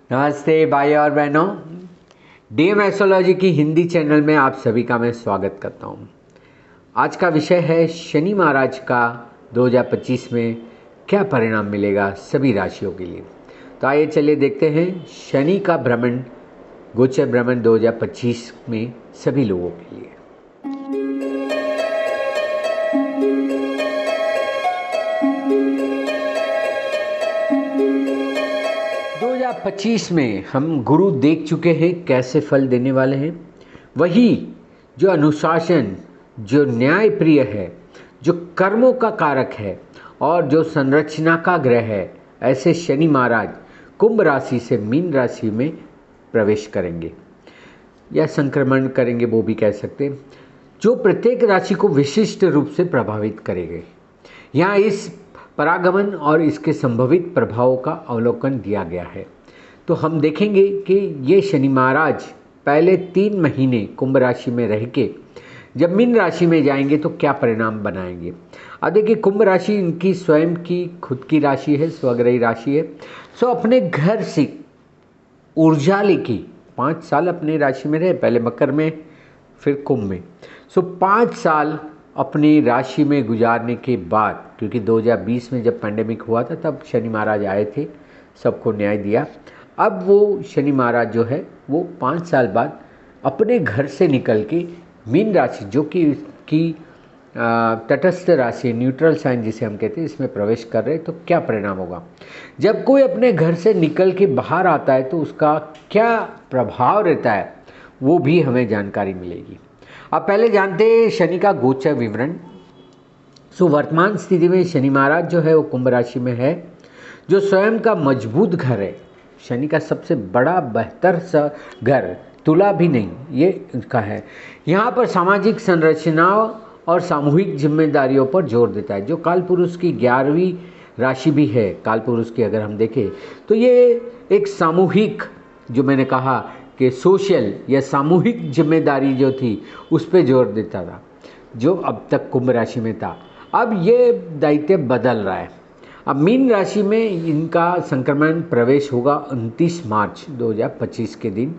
नमस्ते भाई और बहनों। डीएम एस्ट्रोलॉजी की हिंदी चैनल में आप सभी का मैं स्वागत करता हूं। आज का विषय है शनि महाराज का 2025 में क्या परिणाम मिलेगा सभी राशियों के लिए। तो आइए चलिए देखते हैं शनि का भ्रमण, गोचर भ्रमण 2025 में सभी लोगों के लिए। 2025 में हम गुरु देख चुके हैं कैसे फल देने वाले हैं। वही जो अनुशासन, जो न्याय प्रिय है, जो कर्मों का कारक है और जो संरचना का ग्रह है, ऐसे शनि महाराज कुंभ राशि से मीन राशि में प्रवेश करेंगे या संक्रमण करेंगे, वो भी कह सकते हैं, जो प्रत्येक राशि को विशिष्ट रूप से प्रभावित करेंगे। यहाँ इस परागमन और इसके संभवित प्रभावों का अवलोकन दिया गया है। तो हम देखेंगे कि ये शनि महाराज पहले 3 महीने कुंभ राशि में रह के जब मीन राशि में जाएंगे तो क्या परिणाम बनाएंगे। अब देखिए, कुंभ राशि इनकी स्वयं की खुद की राशि है, स्वग्रही राशि है। सो अपने घर से ऊर्जा लेके 5 साल अपने राशि में रहे, पहले मकर में फिर कुंभ में। सो 5 साल अपनी राशि में गुजारने के बाद, क्योंकि 2020 में जब पैंडेमिक हुआ था तब शनि महाराज आए थे, सबको न्याय दिया। अब वो शनि महाराज जो है वो 5 साल बाद अपने घर से निकल के मीन राशि, जो कि तटस्थ राशि, न्यूट्रल साइन जिसे हम कहते हैं, इसमें प्रवेश कर रहे हैं। तो क्या परिणाम होगा जब कोई अपने घर से निकल के बाहर आता है, तो उसका क्या प्रभाव रहता है वो भी हमें जानकारी मिलेगी। अब पहले जानते हैं शनि का गोचर विवरण। सो वर्तमान स्थिति में शनि महाराज जो है वो कुंभ राशि में है, जो स्वयं का मजबूत घर है। शनि का सबसे बड़ा बेहतर सा घर तुला भी नहीं, ये इसका है। यहाँ पर सामाजिक संरचनाओं और सामूहिक जिम्मेदारियों पर जोर देता है, जो काल पुरुष की 11वीं राशि भी है। काल पुरुष की अगर हम देखें तो ये एक सामूहिक, जो मैंने कहा कि सोशल या सामूहिक जिम्मेदारी जो थी उस पर जोर देता था, जो अब तक कुंभ राशि में था। अब ये दायित्व बदल रहा है। अब मीन राशि में इनका संक्रमण प्रवेश होगा 29 मार्च 2025 के दिन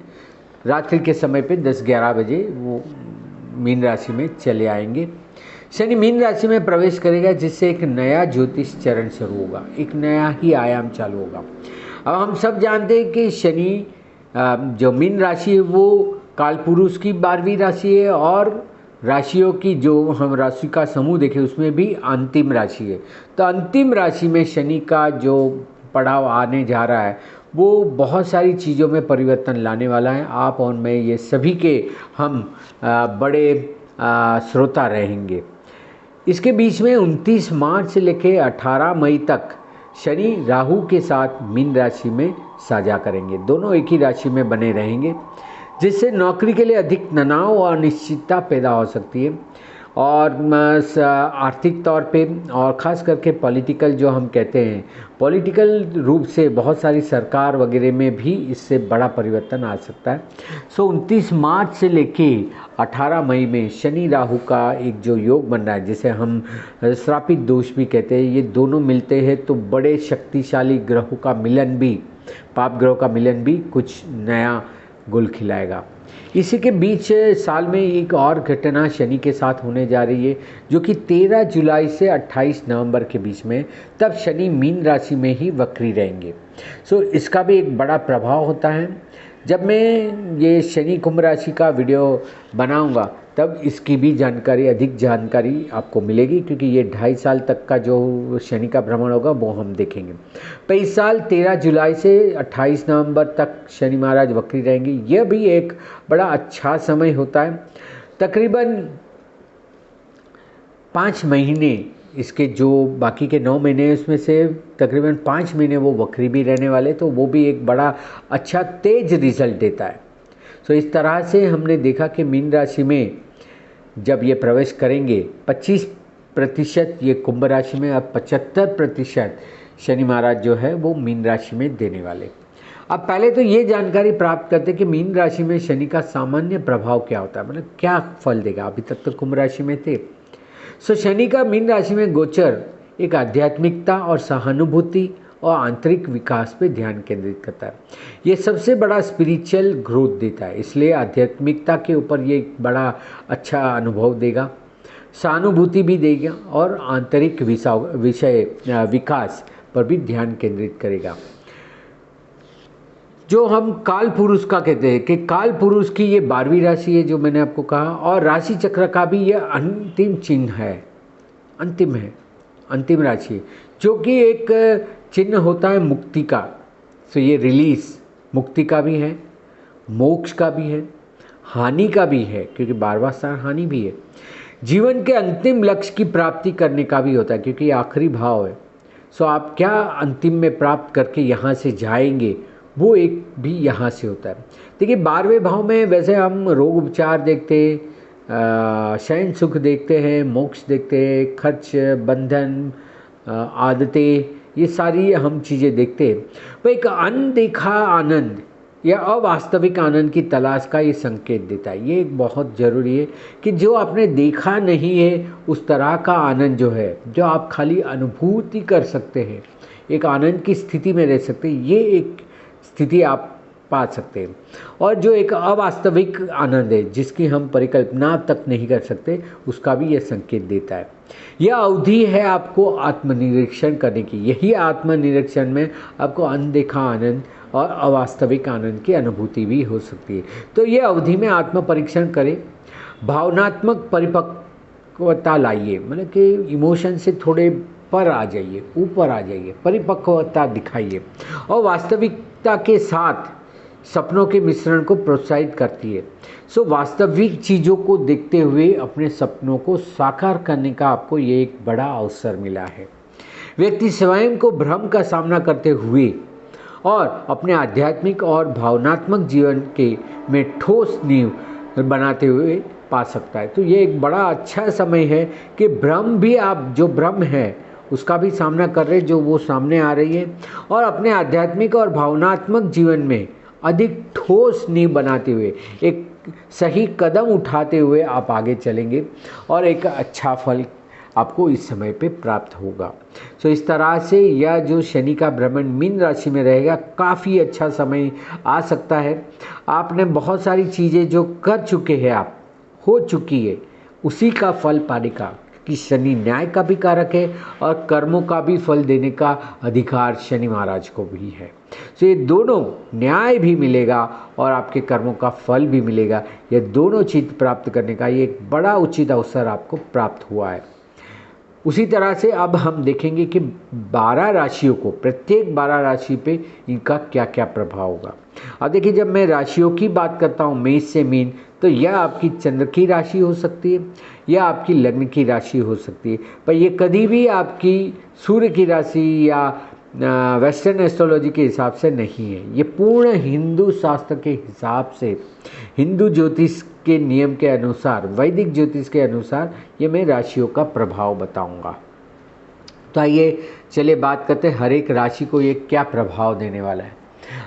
रात्रि के समय पे 10-11 बजे वो मीन राशि में चले आएंगे। शनि मीन राशि में प्रवेश करेगा, जिससे एक नया ज्योतिष चरण शुरू होगा, एक नया ही आयाम चालू होगा। अब हम सब जानते हैं कि शनि जो मीन राशि है वो कालपुरुष की 12वीं राशि है, और राशियों की जो हम राशि का समूह देखें उसमें भी अंतिम राशि है। तो अंतिम राशि में शनि का जो पड़ाव आने जा रहा है वो बहुत सारी चीज़ों में परिवर्तन लाने वाला है। आप और मैं ये सभी के हम बड़े श्रोता रहेंगे। इसके बीच में 29 मार्च से लेकर 18 मई तक शनि राहु के साथ मीन राशि में साझा करेंगे। दोनों एक ही राशि में बने रहेंगे, जिससे नौकरी के लिए अधिक तनाव और अनिश्चितता पैदा हो सकती है, और आर्थिक तौर पे और ख़ास करके पॉलिटिकल, जो हम कहते हैं पॉलिटिकल रूप से बहुत सारी सरकार वगैरह में भी इससे बड़ा परिवर्तन आ सकता है। सो 29 मार्च से लेके 18 मई में शनि राहु का एक जो योग बन रहा है, जिसे हम श्रापित दोष भी कहते हैं, ये दोनों मिलते हैं तो बड़े शक्तिशाली ग्रहों का मिलन भी, पाप ग्रहों का मिलन भी कुछ नया गुल खिलाएगा। इसी के बीच साल में एक और घटना शनि के साथ होने जा रही है, जो कि 13 जुलाई से 28 नवंबर के बीच में, तब शनि मीन राशि में ही वक्री रहेंगे। सो इसका भी एक बड़ा प्रभाव होता है। जब मैं ये शनि कुंभ राशि का वीडियो बनाऊंगा तब इसकी भी जानकारी, अधिक जानकारी आपको मिलेगी, क्योंकि ये 2.5 साल तक का जो शनि का भ्रमण होगा वो हम देखेंगे। तो इस साल 13 जुलाई से 28 नवंबर तक शनि महाराज वक्री रहेंगे। यह भी एक बड़ा अच्छा समय होता है। तकरीबन 5 महीने, इसके जो बाकी के 9 महीने हैं उसमें से तकरीबन 5 महीने वो वक्री भी रहने वाले, तो वो भी एक बड़ा अच्छा तेज रिजल्ट देता है। तो इस तरह से हमने देखा कि मीन राशि में जब ये प्रवेश करेंगे 25% ये कुंभ राशि में, अब 75% शनि महाराज जो है वो मीन राशि में देने वाले। अब पहले तो ये जानकारी प्राप्त करते कि मीन राशि में शनि का सामान्य प्रभाव क्या होता है, मतलब क्या फल देगा। अभी तक तो कुंभ राशि में थे। सो शनि का मीन राशि में गोचर एक आध्यात्मिकता और सहानुभूति और आंतरिक विकास पे ध्यान केंद्रित करता है। ये सबसे बड़ा स्पिरिचुअल ग्रोथ देता है, इसलिए आध्यात्मिकता के ऊपर ये एक बड़ा अच्छा अनुभव देगा, सहानुभूति भी देगा और आंतरिक विषय विकास पर भी ध्यान केंद्रित करेगा। जो हम काल पुरुष का कहते हैं कि काल पुरुष की ये 12वीं राशि है जो मैंने आपको कहा, और राशि चक्र का भी ये अंतिम चिन्ह है, अंतिम है, अंतिम राशि, जो कि एक चिन्ह होता है मुक्ति का। तो ये रिलीज मुक्ति का भी है, मोक्ष का भी है, हानि का भी है, क्योंकि 12वां स्थान हानि भी है। जीवन के अंतिम लक्ष्य की प्राप्ति करने का भी होता है, क्योंकि ये आखिरी भाव है। सो आप क्या अंतिम में प्राप्त करके यहाँ से जाएंगे, वो एक भी यहाँ से होता है। देखिए 12वें भाव में वैसे हम रोग उपचार देखते हैं, शयन सुख देखते हैं, मोक्ष देखते हैं, खर्च, बंधन, आदतें, ये सारी हम चीज़ें देखते हैं। वो एक अनदेखा आनंद या अवास्तविक आनंद की तलाश का ये संकेत देता है। ये एक बहुत ज़रूरी है कि जो आपने देखा नहीं है उस तरह का आनंद जो है, जो आप खाली अनुभूति कर सकते हैं, एक आनंद की स्थिति में रह सकते हैं, ये एक स्थिति आप पा सकते हैं। और जो एक अवास्तविक आनंद है जिसकी हम परिकल्पना तक नहीं कर सकते, उसका भी यह संकेत देता है। यह अवधि है आपको आत्मनिरीक्षण करने की। यही आत्मनिरीक्षण में आपको अनदेखा आनंद और अवास्तविक आनंद की अनुभूति भी हो सकती है। तो ये अवधि में आत्म परीक्षण करें, भावनात्मक परिपक्वता लाइए, मतलब कि इमोशन से थोड़े पर आ जाइए, ऊपर आ जाइए, परिपक्वता दिखाइए, और वास्तविकता के साथ सपनों के मिश्रण को प्रोत्साहित करती है। सो वास्तविक चीज़ों को देखते हुए अपने सपनों को साकार करने का आपको ये एक बड़ा अवसर मिला है। व्यक्ति स्वयं को भ्रम का सामना करते हुए और अपने आध्यात्मिक और भावनात्मक जीवन के में ठोस नींव बनाते हुए पा सकता है। तो ये एक बड़ा अच्छा समय है कि भ्रम भी, आप जो भ्रम है उसका भी सामना कर रहे, जो वो सामने आ रही है, और अपने आध्यात्मिक और भावनात्मक जीवन में अधिक ठोस नींव बनाते हुए एक सही कदम उठाते हुए आप आगे चलेंगे और एक अच्छा फल आपको इस समय पे प्राप्त होगा। सो इस तरह से यह जो शनि का भ्रमण मीन राशि में रहेगा, काफ़ी अच्छा समय आ सकता है। आपने बहुत सारी चीज़ें जो कर चुके हैं, आप हो चुकी है, उसी का फल पाने का, कि शनि न्याय का भी कारक है और कर्मों का भी फल देने का अधिकार शनि महाराज को भी है। तो ये दोनों, न्याय भी मिलेगा और आपके कर्मों का फल भी मिलेगा, ये दोनों चीज़ प्राप्त करने का ये एक बड़ा उचित अवसर आपको प्राप्त हुआ है। उसी तरह से अब हम देखेंगे कि 12 राशियों को, प्रत्येक 12 राशि पे इनका क्या क्या प्रभाव होगा। अब देखिए, जब मैं राशियों की बात करता हूँ मेष से मीन, तो यह आपकी चंद्र की राशि हो सकती है या आपकी लग्न की राशि हो सकती है, पर ये कभी भी आपकी सूर्य की राशि या वेस्टर्न एस्ट्रोलॉजी के हिसाब से नहीं है। ये पूर्ण हिंदू शास्त्र के हिसाब से, हिंदू ज्योतिष के नियम के अनुसार, वैदिक ज्योतिष के अनुसार ये मैं राशियों का प्रभाव बताऊंगा। तो आइए चलिए बात करते हैं हर एक राशि को ये क्या प्रभाव देने वाला है।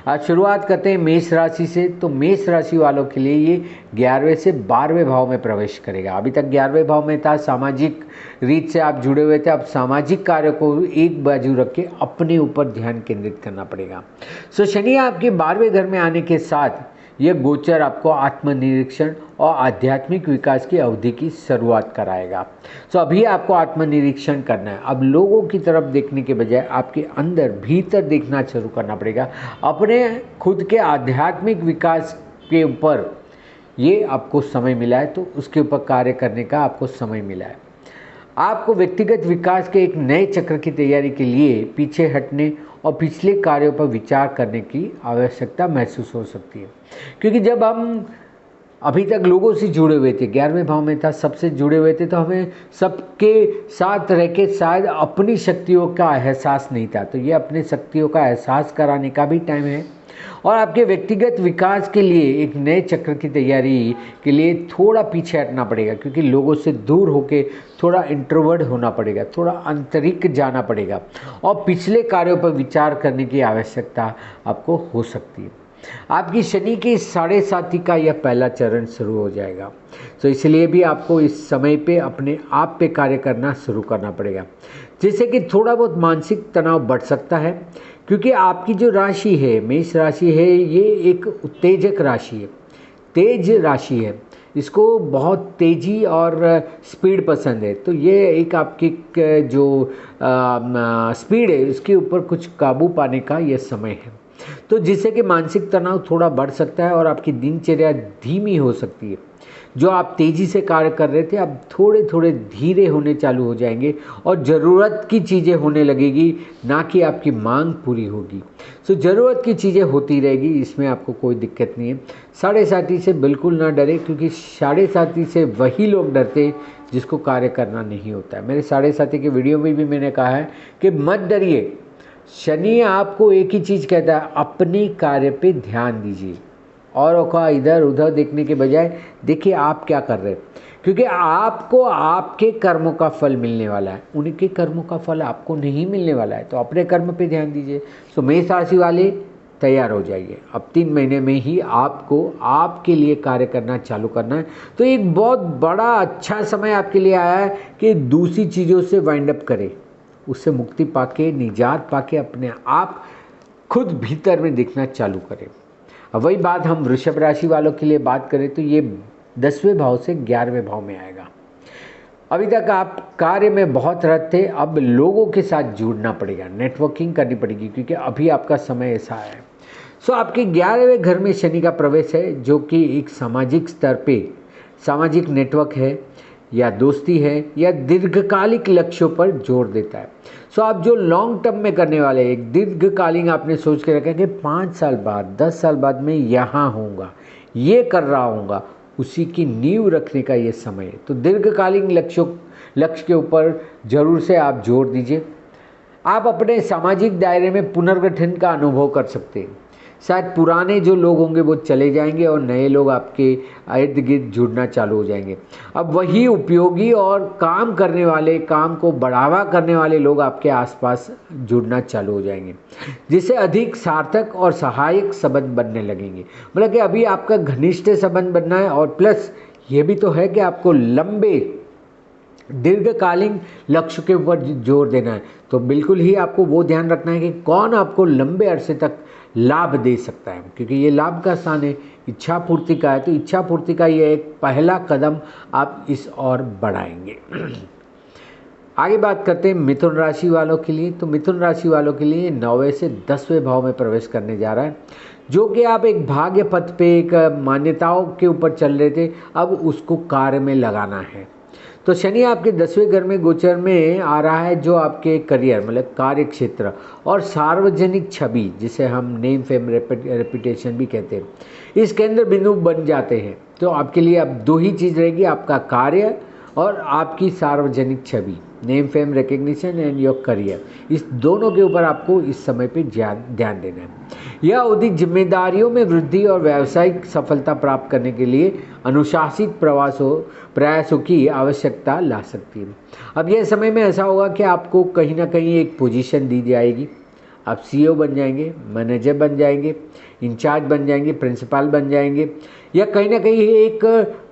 आज शुरुआत करते हैं मेष राशि से। तो मेष राशि वालों के लिए ये 11वें से 12वें भाव में प्रवेश करेगा। अभी तक 11वें भाव में था, सामाजिक रीत से आप जुड़े हुए थे, अब सामाजिक कार्य को एक बाजू रख के अपने ऊपर ध्यान केंद्रित करना पड़ेगा। सो शनि आपके 12वें घर में आने के साथ यह गोचर आपको आत्मनिरीक्षण और आध्यात्मिक विकास की अवधि की शुरुआत कराएगा। तो अभी आपको आत्मनिरीक्षण करना है। अब लोगों की तरफ देखने के बजाय आपके अंदर भीतर देखना शुरू करना पड़ेगा। अपने खुद के आध्यात्मिक विकास के ऊपर ये आपको समय मिला है, तो उसके ऊपर कार्य करने का आपको समय मिला है। आपको व्यक्तिगत विकास के एक नए चक्र की तैयारी के लिए पीछे हटने और पिछले कार्यों पर विचार करने की आवश्यकता महसूस हो सकती है, क्योंकि जब हम अभी तक लोगों से जुड़े हुए थे, 11वें भाव में था, सबसे जुड़े हुए थे, तो हमें सबके साथ रह के शायद अपनी शक्तियों का एहसास नहीं था। तो ये अपनी शक्तियों का एहसास कराने का भी टाइम है। और आपके व्यक्तिगत विकास के लिए एक नए चक्र की तैयारी के लिए थोड़ा पीछे हटना पड़ेगा, क्योंकि लोगों से दूर होके थोड़ा इंट्रोवर्ट होना पड़ेगा, थोड़ा आंतरिक जाना पड़ेगा और पिछले कार्यों पर विचार करने की आवश्यकता आपको हो सकती है। आपकी शनि के 7.5 का यह पहला चरण शुरू हो जाएगा, तो इसलिए भी आपको इस समय पे अपने आप पे कार्य करना शुरू करना पड़ेगा। जिससे कि थोड़ा बहुत मानसिक तनाव बढ़ सकता है, क्योंकि आपकी जो राशि है मेष राशि है, ये एक उत्तेजक राशि है, तेज राशि है। इसको बहुत तेज़ी और स्पीड पसंद है। तो ये एक आपकी जो स्पीड है उसके ऊपर कुछ काबू पाने का ये समय है। तो जिससे कि मानसिक तनाव थोड़ा बढ़ सकता है और आपकी दिनचर्या धीमी हो सकती है। जो आप तेज़ी से कार्य कर रहे थे अब थोड़े थोड़े धीरे होने चालू हो जाएंगे और ज़रूरत की चीज़ें होने लगेगी, ना कि आपकी मांग पूरी होगी। सो ज़रूरत की चीज़ें होती रहेगी, इसमें आपको कोई दिक्कत नहीं है। साढ़े साथी से बिल्कुल ना डरे, क्योंकि साढ़े साथी से वही लोग डरते हैं जिसको कार्य करना नहीं होता है। मेरे साढ़े साथी के वीडियो में भी मैंने कहा है कि मत डरिए। शनि आपको एक ही चीज़ कहता है, अपने कार्य पे ध्यान दीजिए, औरों का इधर उधर देखने के बजाय देखिए आप क्या कर रहे हैं, क्योंकि आपको आपके कर्मों का फल मिलने वाला है, उनके कर्मों का फल आपको नहीं मिलने वाला है। तो अपने कर्म पे ध्यान दीजिए। तो मेष राशि वाले तैयार हो जाइए, अब 3 महीने में ही आपको आपके लिए कार्य करना चालू करना है। तो एक बहुत बड़ा अच्छा समय आपके लिए आया है कि दूसरी चीज़ों से वाइंड अप करें, उससे मुक्ति पाके, निजात पाके अपने आप खुद भीतर में दिखना चालू करें। अब वही बात हम वृषभ राशि वालों के लिए बात करें तो ये 10वें भाव से 11वें भाव में आएगा। अभी तक आप कार्य में बहुत रत थे, अब लोगों के साथ जुड़ना पड़ेगा, नेटवर्किंग करनी पड़ेगी, क्योंकि अभी आपका समय ऐसा है। सो आपके 11वें घर में शनि का प्रवेश है, जो कि एक सामाजिक स्तर पे सामाजिक नेटवर्क है, या दोस्ती है, या दीर्घकालिक लक्ष्यों पर जोर देता है। सो आप जो लॉन्ग टर्म में करने वाले, एक दीर्घकालीन आपने सोच के रखा कि 5 साल बाद 10 साल बाद मैं यहाँ होऊंगा, ये कर रहा हूँगा, उसी की नींव रखने का ये समय है। तो दीर्घकालीन लक्ष्य के ऊपर जरूर से आप जोर दीजिए। आप अपने सामाजिक दायरे में पुनर्गठन का अनुभव कर सकते हैं। शायद पुराने जो लोग होंगे वो चले जाएंगे और नए लोग आपके इर्द गिर्द जुड़ना चालू हो जाएंगे। अब वही उपयोगी और काम करने वाले, काम को बढ़ावा करने वाले लोग आपके आसपास जुड़ना चालू हो जाएंगे, जिससे अधिक सार्थक और सहायक संबंध बनने लगेंगे। मतलब कि अभी आपका घनिष्ठ संबंध बनना है, और प्लस ये भी तो है कि आपको लंबे दीर्घकालीन लक्ष्य के ऊपर जोर देना है। तो बिल्कुल ही आपको वो ध्यान रखना है कि कौन आपको लंबे अरसे तक लाभ दे सकता है, क्योंकि ये लाभ का स्थान है, इच्छा पूर्ति का है। तो इच्छा पूर्ति का ये एक पहला कदम आप इस ओर बढ़ाएंगे। आगे बात करते हैं मिथुन राशि वालों के लिए। तो मिथुन राशि वालों के लिए 9वें से 10वें भाव में प्रवेश करने जा रहा है, जो कि आप एक भाग्य पथ पे, एक मान्यताओं के ऊपर चल रहे थे, अब उसको कार्य में लगाना है। तो शनि आपके 10वें घर में गोचर में आ रहा है, जो आपके करियर मतलब कार्य क्षेत्र और सार्वजनिक छवि, जिसे हम नेम फेम रेपुटेशन भी कहते हैं, इस केंद्र बिंदु बन जाते हैं। तो आपके लिए अब 2 ही चीज़ रहेगी, आपका कार्य और आपकी सार्वजनिक छवि, name fame recognition and your career. इस दोनों के ऊपर आपको इस समय पे ध्यान देना है। यह अवधि जिम्मेदारियों में वृद्धि और व्यावसायिक सफलता प्राप्त करने के लिए अनुशासित प्रयासों की आवश्यकता ला सकती है। अब यह समय में ऐसा होगा कि आपको कहीं ना कहीं एक पोजीशन दी जाएगी, आप सीईओ बन जाएंगे, मैनेजर बन जाएंगे, इंचार्ज बन जाएंगे, प्रिंसिपल बन जाएंगे, या कहीं ना कहीं एक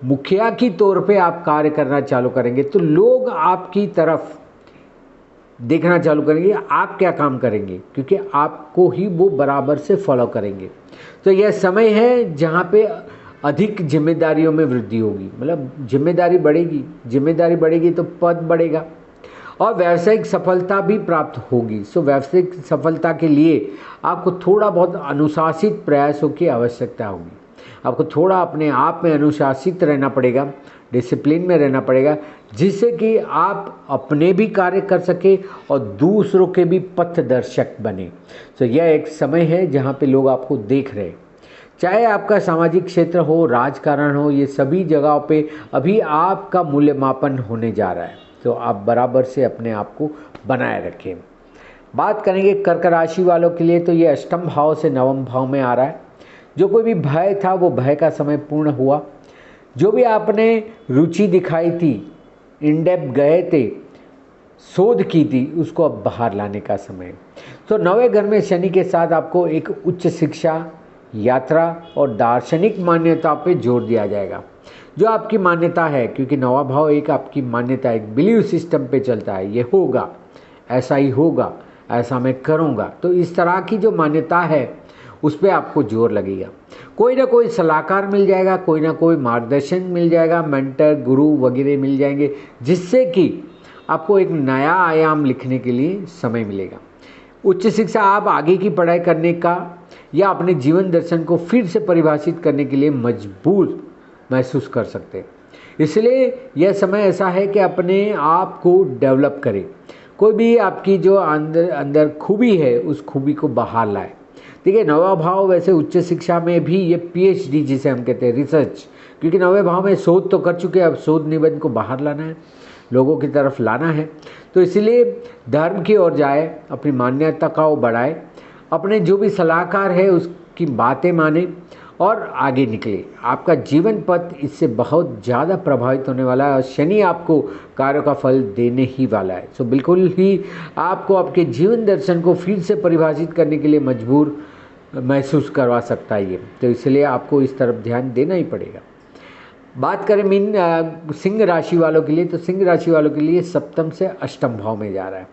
मुखिया की तौर पे आप कार्य करना चालू करेंगे। तो लोग आपकी तरफ देखना चालू करेंगे, आप क्या काम करेंगे, क्योंकि आपको ही वो बराबर से फॉलो करेंगे। तो यह समय है जहाँ पे अधिक जिम्मेदारियों में वृद्धि होगी, मतलब जिम्मेदारी बढ़ेगी तो पद बढ़ेगा और व्यावसायिक सफलता भी प्राप्त होगी। सो व्यावसायिक सफलता के लिए आपको थोड़ा बहुत अनुशासित प्रयासों की आवश्यकता होगी। आपको थोड़ा अपने आप में अनुशासित रहना पड़ेगा, डिसिप्लिन में रहना पड़ेगा, जिससे कि आप अपने भी कार्य कर सके और दूसरों के भी पथदर्शक बने। तो यह एक समय है जहाँ पे लोग आपको देख रहे हैं, चाहे आपका सामाजिक क्षेत्र हो, राजकारण हो, ये सभी जगहों पे अभी आपका मूल्यमापन होने जा रहा है। तो आप बराबर से अपने आप को बनाए रखें। बात करेंगे कर्क राशि वालों के लिए। तो ये 8वें भाव से 9वें भाव में आ रहा है। जो कोई भी भय था वो भय का समय पूर्ण हुआ। जो भी आपने रुचि दिखाई थी, इनडेप्थ गए थे, शोध की थी, उसको अब बाहर लाने का समय। तो 9वें घर में शनि के साथ आपको एक उच्च शिक्षा, यात्रा और दार्शनिक मान्यता पे जोर दिया जाएगा। जो आपकी मान्यता है, क्योंकि 9वां भाव एक आपकी मान्यता, एक बिलीव सिस्टम पे चलता है, ये होगा, ऐसा ही होगा, ऐसा मैं करूँगा। तो इस तरह की जो मान्यता है उस पर आपको जोर लगेगा। कोई ना कोई सलाहकार मिल जाएगा, कोई ना कोई मार्गदर्शन मिल जाएगा, मेंटर, गुरु वगैरह मिल जाएंगे, जिससे कि आपको एक नया आयाम लिखने के लिए समय मिलेगा। उच्च शिक्षा आप आगे की पढ़ाई करने का या अपने जीवन दर्शन को फिर से परिभाषित करने के लिए मजबूर महसूस कर सकते हैं। इसलिए यह समय ऐसा है कि अपने आप को डेवलप करें। कोई भी आपकी जो अंदर खूबी है उस खूबी को बाहर लाए। देखिए, नवा भाव वैसे उच्च शिक्षा में भी ये PhD जिसे हम कहते हैं, रिसर्च, क्योंकि नवे भाव में शोध तो कर चुके हैं, अब शोध निबंध को बाहर लाना है, लोगों की तरफ लाना है। तो इसलिए धर्म की ओर जाए, अपनी मान्यता का वो बढ़ाए, अपने जो भी सलाहकार है उसकी बातें माने और आगे निकले। आपका जीवन पथ इससे बहुत ज़्यादा प्रभावित होने वाला है और शनि आपको कार्यों का फल देने ही वाला है। सो बिल्कुल ही आपको आपके जीवन दर्शन को फिर से परिभाषित करने के लिए मजबूर महसूस करवा सकता है ये। तो इसलिए आपको इस तरफ ध्यान देना ही पड़ेगा। बात करें सिंह राशि वालों के लिए, तो सिंह राशि वालों के लिए सप्तम से अष्टम भाव में जा रहा है।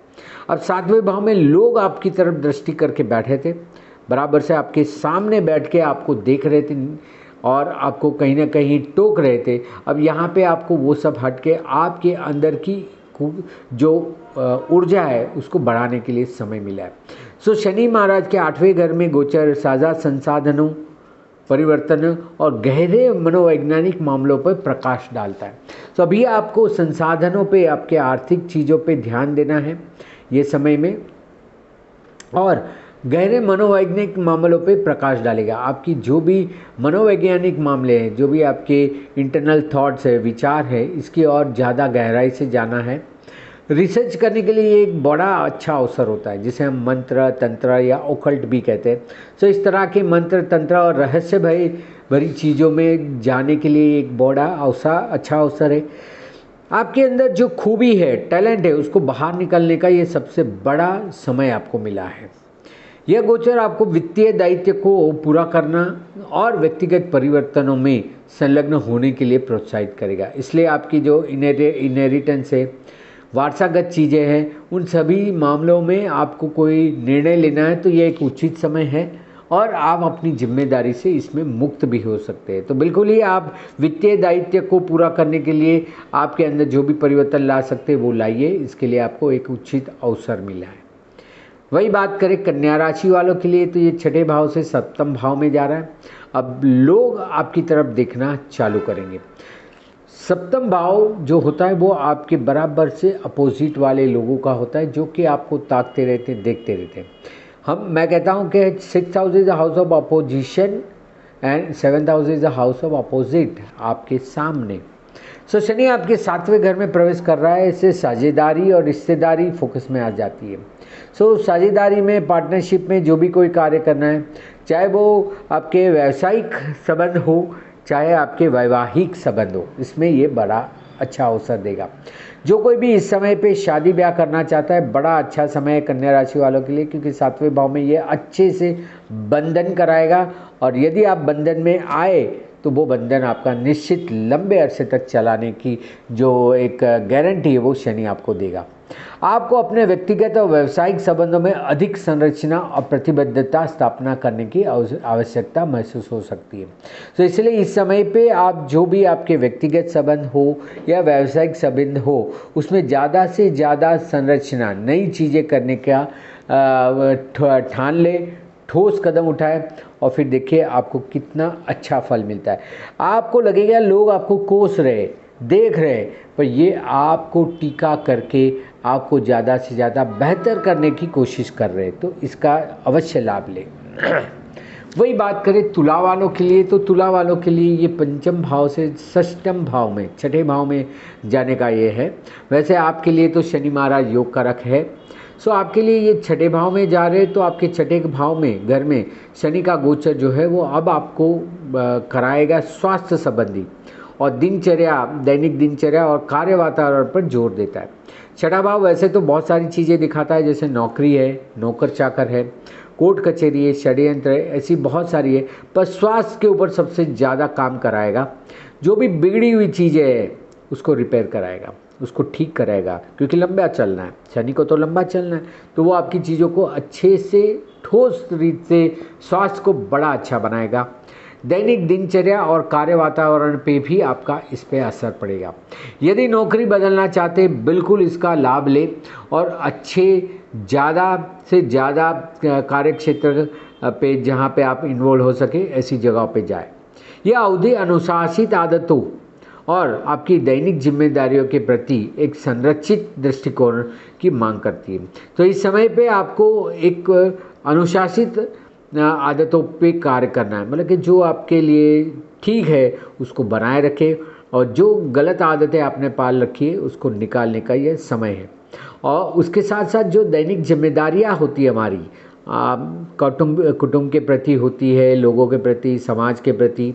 अब सातवें भाव में लोग आपकी तरफ दृष्टि करके बैठे थे, बराबर से आपके सामने बैठ के आपको देख रहे थे और आपको कहीं ना कहीं टोक रहे थे। अब यहाँ पे आपको वो सब हट के आपके अंदर की जो ऊर्जा है उसको बढ़ाने के लिए समय मिला है। सो शनि महाराज के 8वें घर में गोचर साझा संसाधनों, परिवर्तन और गहरे मनोवैज्ञानिक मामलों पर प्रकाश डालता है। तो अभी आपको संसाधनों पे, आपके आर्थिक चीज़ों पे ध्यान देना है ये समय में, और गहरे मनोवैज्ञानिक मामलों पे प्रकाश डालेगा। आपकी जो भी मनोवैज्ञानिक मामले हैं, जो भी आपके इंटरनल थॉट्स है, विचार है, इसकी और ज़्यादा गहराई से जाना है। रिसर्च करने के लिए एक बड़ा अच्छा अवसर होता है, जिसे हम मंत्र, तंत्र या ओकल्ट भी कहते हैं। तो इस तरह के मंत्र, तंत्र और रहस्य भरी चीज़ों में जाने के लिए एक बड़ा अच्छा अवसर है। आपके अंदर जो खूबी है, टैलेंट है, उसको बाहर निकलने का ये सबसे बड़ा समय आपको मिला है। यह गोचर आपको वित्तीय दायित्व को पूरा करना और व्यक्तिगत परिवर्तनों में संलग्न होने के लिए प्रोत्साहित करेगा। इसलिए आपकी जो इनहेरिटेंस है, वारसागत चीज़ें हैं, उन सभी मामलों में आपको कोई निर्णय लेना है तो ये एक उचित समय है और आप अपनी जिम्मेदारी से इसमें मुक्त भी हो सकते हैं। तो बिल्कुल ही आप वित्तीय दायित्व को पूरा करने के लिए आपके अंदर जो भी परिवर्तन ला सकते हैं वो लाइए, इसके लिए आपको एक उचित अवसर मिला है। वही बात करें कन्या राशि वालों के लिए, तो ये 6ठे भाव से सप्तम भाव में जा रहा है। अब लोग आपकी तरफ देखना चालू करेंगे। सप्तम भाव जो होता है वो आपके बराबर से अपोजिट वाले लोगों का होता है, जो कि आपको ताकते रहते, देखते रहते हैं। मैं कहता हूँ कि 6th house is the house of opposition and 7th house is the house of opposite, आपके सामने। सो शनि आपके 7वें घर में प्रवेश कर रहा है, इससे साझेदारी और रिश्तेदारी फोकस में आ जाती है। सो साझेदारी में, पार्टनरशिप में जो भी कोई कार्य करना है, चाहे वो आपके व्यावसायिक संबंध हो, चाहे आपके वैवाहिक संबंध हो, इसमें ये बड़ा अच्छा अवसर देगा। जो कोई भी इस समय पे शादी ब्याह करना चाहता है, बड़ा अच्छा समय है कन्या राशि वालों के लिए, क्योंकि 7वें भाव में ये अच्छे से बंधन कराएगा और यदि आप बंधन में आए तो वो बंधन आपका निश्चित लंबे अरसे तक चलाने की जो एक गारंटी है वो शनि आपको देगा। आपको अपने व्यक्तिगत और व्यावसायिक संबंधों में अधिक संरचना और प्रतिबद्धता स्थापना करने की आवश्यकता महसूस हो सकती है। तो इसलिए इस समय पे आप जो भी आपके व्यक्तिगत संबंध हो या व्यावसायिक संबंध हो, उसमें ज़्यादा से ज़्यादा संरचना, नई चीज़ें करने का ठान ले, ठोस कदम उठाए और फिर देखिए आपको कितना अच्छा फल मिलता है। आपको लगेगा लोग आपको कोस रहे, देख रहे, पर ये आपको टीका करके आपको ज़्यादा से ज़्यादा बेहतर करने की कोशिश कर रहे हैं, तो इसका अवश्य लाभ लें। वही बात करें तुला वालों के लिए, तो तुला वालों के लिए ये 5म भाव से 6ठम भाव में, 6ठे भाव में जाने का ये है। वैसे आपके लिए तो शनि महाराज योग कारक है। सो आपके लिए ये 6ठे भाव में जा रहे हैं, तो आपके 6ठे भाव में, घर में शनि का गोचर जो है वो अब आपको कराएगा स्वास्थ्य संबंधी और दिनचर्या, दैनिक दिनचर्या और कार्य वातावरण पर जोर देता है। 6ठा भाव वैसे तो बहुत सारी चीज़ें दिखाता है, जैसे नौकरी है, नौकर चाकर है, कोर्ट कचहरी है, षड्यंत्र है, ऐसी बहुत सारी है, पर स्वास्थ्य के ऊपर सबसे ज़्यादा काम कराएगा। जो भी बिगड़ी हुई चीज़ें हैं उसको रिपेयर कराएगा। उसको ठीक करेगा, क्योंकि लंबा चलना है, शनि को तो लंबा चलना है, तो वो आपकी चीज़ों को अच्छे से ठोस रीत से स्वास्थ्य को बड़ा अच्छा बनाएगा। दैनिक दिनचर्या और कार्य वातावरण पे भी आपका इस पे असर पड़ेगा। यदि नौकरी बदलना चाहते बिल्कुल इसका लाभ लें और अच्छे ज़्यादा से ज़्यादा कार्य क्षेत्र पे जहाँ पे आप इन्वॉल्व हो सके ऐसी जगहों पे जाए। यह अवधि अनुशासित आदतों और आपकी दैनिक जिम्मेदारियों के प्रति एक संरचित दृष्टिकोण की मांग करती है। तो इस समय पे आपको एक अनुशासित आदतों पे कार्य करना है, मतलब कि जो आपके लिए ठीक है उसको बनाए रखें और जो गलत आदतें आपने पाल रखी है उसको निकालने का यह समय है। और उसके साथ साथ जो दैनिक जिम्मेदारियां होती है हमारी कुटुंब के प्रति होती है, लोगों के प्रति, समाज के प्रति,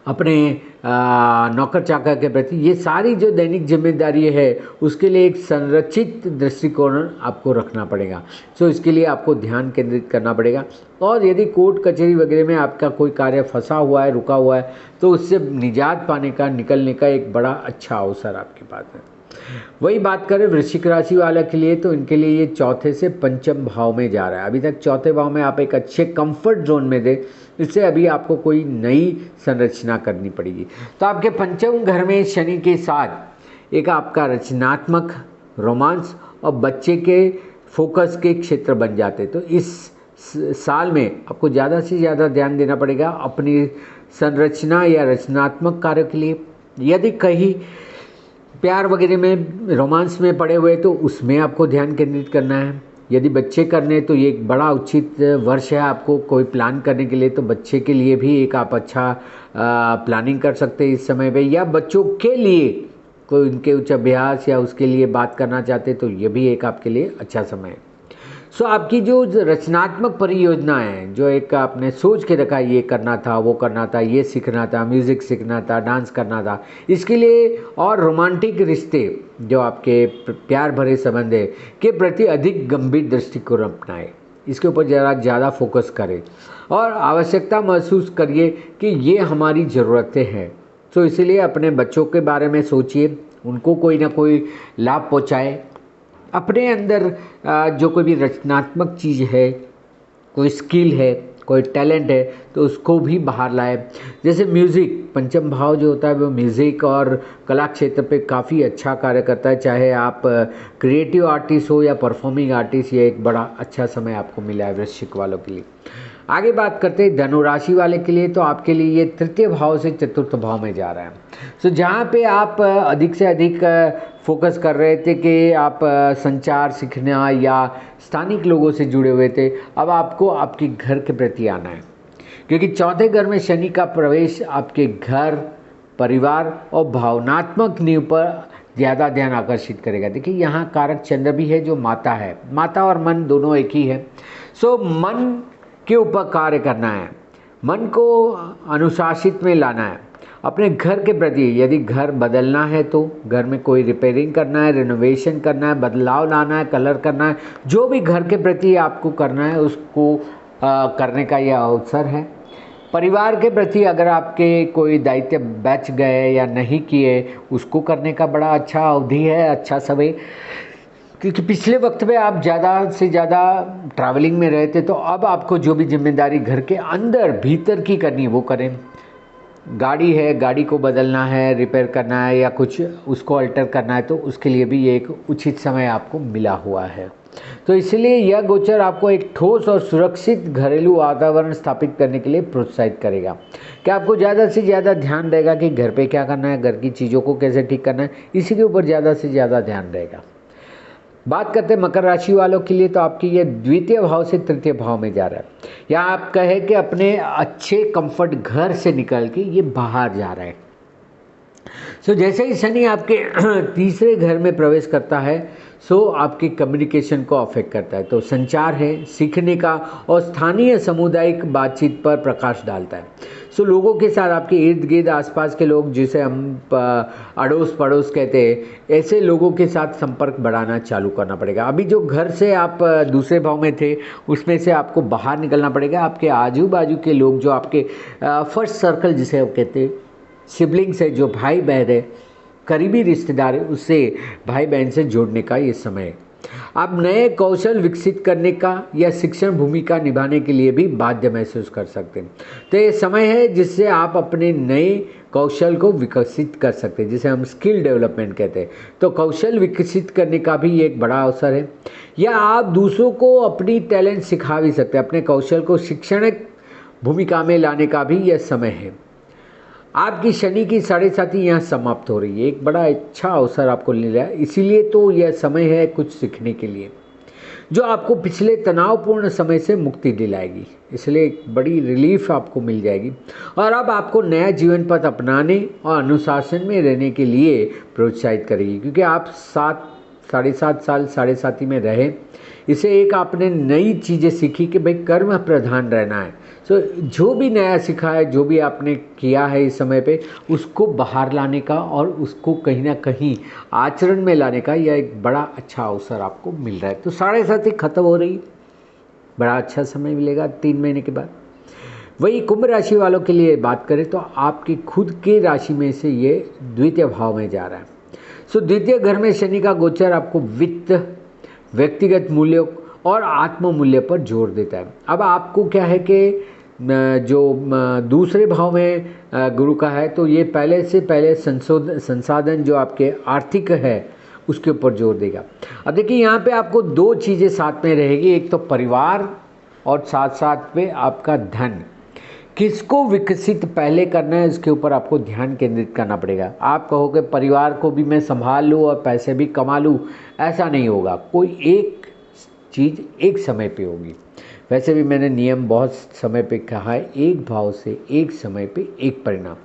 अपने नौकर चाकर के प्रति, ये सारी जो दैनिक जिम्मेदारी है उसके लिए एक संरचित दृष्टिकोण आपको रखना पड़ेगा। सो इसके लिए आपको ध्यान केंद्रित करना पड़ेगा। और यदि कोर्ट कचहरी वगैरह में आपका कोई कार्य फंसा हुआ है, रुका हुआ है, तो उससे निजात पाने का, निकलने का एक बड़ा अच्छा अवसर आपके पास है। वही बात करें वृश्चिक राशि वाला के लिए, तो इनके लिए ये चौथे से पंचम भाव में जा रहा है। अभी तक चौथे भाव में आप एक अच्छे कंफर्ट जोन में थे, इससे अभी आपको कोई नई संरचना करनी पड़ेगी। तो आपके पंचम घर में शनि के साथ एक आपका रचनात्मक, रोमांस और बच्चे के फोकस के क्षेत्र बन जाते। तो इस साल में आपको ज़्यादा से ज़्यादा ध्यान देना पड़ेगा अपनी संरचना या रचनात्मक कार्य के लिए। यदि कहीं प्यार वगैरह में, रोमांस में पड़े हुए तो उसमें आपको ध्यान केंद्रित करना है। यदि बच्चे करने तो ये एक बड़ा उचित वर्ष है आपको कोई प्लान करने के लिए, तो बच्चे के लिए भी एक आप अच्छा प्लानिंग कर सकते हैं इस समय पे, या बच्चों के लिए कोई उनके उच्च अभ्यास या उसके लिए बात करना चाहते तो ये भी एक आपके लिए अच्छा समय है। सो आपकी जो रचनात्मक परियोजना है, जो एक आपने सोच के रखा ये करना था, वो करना था, ये सीखना था, म्यूज़िक सीखना था, डांस करना था, इसके लिए और रोमांटिक रिश्ते जो आपके प्यार भरे संबंध है के प्रति अधिक गंभीर दृष्टिकोण अपनाएं, इसके ऊपर ज़्यादा फोकस करें और आवश्यकता महसूस करिए कि ये हमारी ज़रूरतें हैं। तो इसीलिए अपने बच्चों के बारे में सोचिए, उनको कोई ना कोई लाभ पहुँचाए, अपने अंदर जो कोई भी रचनात्मक चीज़ है, कोई स्किल है, कोई टैलेंट है, तो उसको भी बाहर लाए। जैसे म्यूज़िक, पंचम भाव जो होता है वो म्यूज़िक और कला क्षेत्र पे काफ़ी अच्छा कार्य करता है। चाहे आप क्रिएटिव आर्टिस्ट हो या परफॉर्मिंग आर्टिस्ट, ये एक बड़ा अच्छा समय आपको मिला है वृश्चिक वालों के लिए। आगे बात करते हैं धनु राशि वाले के लिए, तो आपके लिए ये तृतीय भाव से चतुर्थ भाव में जा रहा है। तो जहाँ पे आप अधिक से अधिक फोकस कर रहे थे कि आप संचार सीखना या स्थानिक लोगों से जुड़े हुए थे, अब आपको आपके घर के प्रति आना है, क्योंकि चौथे घर में शनि का प्रवेश आपके घर, परिवार और भावनात्मक नींव पर ज़्यादा ध्यान आकर्षित करेगा। देखिए यहाँ कारक चंद्र भी है जो माता है, माता और मन दोनों एक ही है। सो मन के ऊपर कार्य करना है, मन को अनुशासित में लाना है। अपने घर के प्रति यदि घर बदलना है तो घर में कोई रिपेयरिंग करना है, रिनोवेशन करना है, बदलाव लाना है, कलर करना है, जो भी घर के प्रति आपको करना है उसको करने का यह अवसर है। परिवार के प्रति अगर आपके कोई दायित्व बच गए या नहीं किए, उसको करने का बड़ा अच्छा अवधि है, अच्छा समय, क्योंकि पिछले वक्त में आप ज़्यादा से ज़्यादा ट्रैवलिंग में रहते, तो अब आपको जो भी जिम्मेदारी घर के अंदर भीतर की करनी है वो करें। गाड़ी है, गाड़ी को बदलना है, रिपेयर करना है या कुछ उसको अल्टर करना है, तो उसके लिए भी एक उचित समय आपको मिला हुआ है। तो इसलिए यह गोचर आपको एक ठोस और सुरक्षित घरेलू वातावरण स्थापित करने के लिए प्रोत्साहित करेगा कि आपको ज़्यादा से ज़्यादा ध्यान रहेगा कि घर पे क्या करना है, घर की चीज़ों को कैसे ठीक करना है, इसी के ऊपर ज़्यादा से ज़्यादा ध्यान रहेगा। बात करते हैं मकर राशि वालों के लिए, तो आपकी ये द्वितीय भाव से तृतीय भाव में जा रहा है। यहाँ आप कहें कि अपने अच्छे कंफर्ट घर से निकल के ये बाहर जा रहा है। सो जैसे ही शनि आपके तीसरे घर में प्रवेश करता है, सो आपके कम्युनिकेशन को अफेक्ट करता है। तो संचार है, सीखने का और स्थानीय सामुदायिक बातचीत पर प्रकाश डालता है। सो लोगों के साथ आपके इर्द गिर्द आसपास के लोग, जिसे हम अड़ोस पड़ोस कहते हैं, ऐसे लोगों के साथ संपर्क बढ़ाना चालू करना पड़ेगा। अभी जो घर से आप दूसरे भाव में थे उसमें से आपको बाहर निकलना पड़ेगा। आपके आजू बाजू के लोग, जो आपके फर्स्ट सर्कल जिसे हम कहते हैं, सिबलिंग्स है, जो भाई बहन है, करीबी रिश्तेदार है उससे, भाई बहन से जोड़ने का ये समय है। आप नए कौशल विकसित करने का या शिक्षण भूमिका निभाने के लिए भी बाध्य महसूस कर सकते हैं। तो ये समय है जिससे आप अपने नए कौशल को विकसित कर सकते हैं, जिसे हम स्किल डेवलपमेंट कहते हैं। तो कौशल विकसित करने का भी एक बड़ा अवसर है, या आप दूसरों को अपनी टैलेंट सिखा भी सकते हैं। अपने कौशल को शिक्षणिक भूमिका में लाने का भी यह समय है। आपकी शनि की 7.5 यहाँ समाप्त हो रही है, एक बड़ा अच्छा अवसर आपको मिल रहा है। इसीलिए तो यह समय है कुछ सीखने के लिए, जो आपको पिछले तनावपूर्ण समय से मुक्ति दिलाएगी। इसलिए एक बड़ी रिलीफ आपको मिल जाएगी और अब आपको नया जीवन पथ अपनाने और अनुशासन में रहने के लिए प्रोत्साहित करेगी, क्योंकि आप 7.5 साल 7.5 में रहे। इसे एक आपने नई चीज़ें सीखी कि भाई कर्म प्रधान रहना है। सो जो भी नया सीखा है, जो भी आपने किया है इस समय पे, उसको बाहर लाने का और उसको कहीं ना कहीं आचरण में लाने का यह एक बड़ा अच्छा अवसर आपको मिल रहा है। तो 7.5 खत्म हो रही, बड़ा अच्छा समय मिलेगा 3 महीने के बाद। वही कुंभ राशि वालों के लिए बात करें तो आपकी खुद के राशि में से ये द्वितीय भाव में जा रहा है। सो द्वितीय घर में शनि का गोचर आपको वित्त, व्यक्तिगत मूल्यों और आत्म मूल्य पर जोर देता है। अब आपको क्या है कि जो दूसरे भाव में गुरु का है, तो ये पहले से पहले संसाधन जो आपके आर्थिक है उसके ऊपर जोर देगा। अब देखिए यहाँ पे आपको 2 चीज़ें साथ में रहेगी, एक तो परिवार और साथ साथ में आपका धन। किसको विकसित पहले करना है उसके ऊपर आपको ध्यान केंद्रित करना पड़ेगा। आप कहोगे परिवार को भी मैं संभाल लूँ और पैसे भी कमा लूँ, ऐसा नहीं होगा। कोई एक चीज़ एक समय पे होगी। वैसे भी मैंने नियम बहुत समय पे कहा है, एक भाव से एक समय पे एक परिणाम।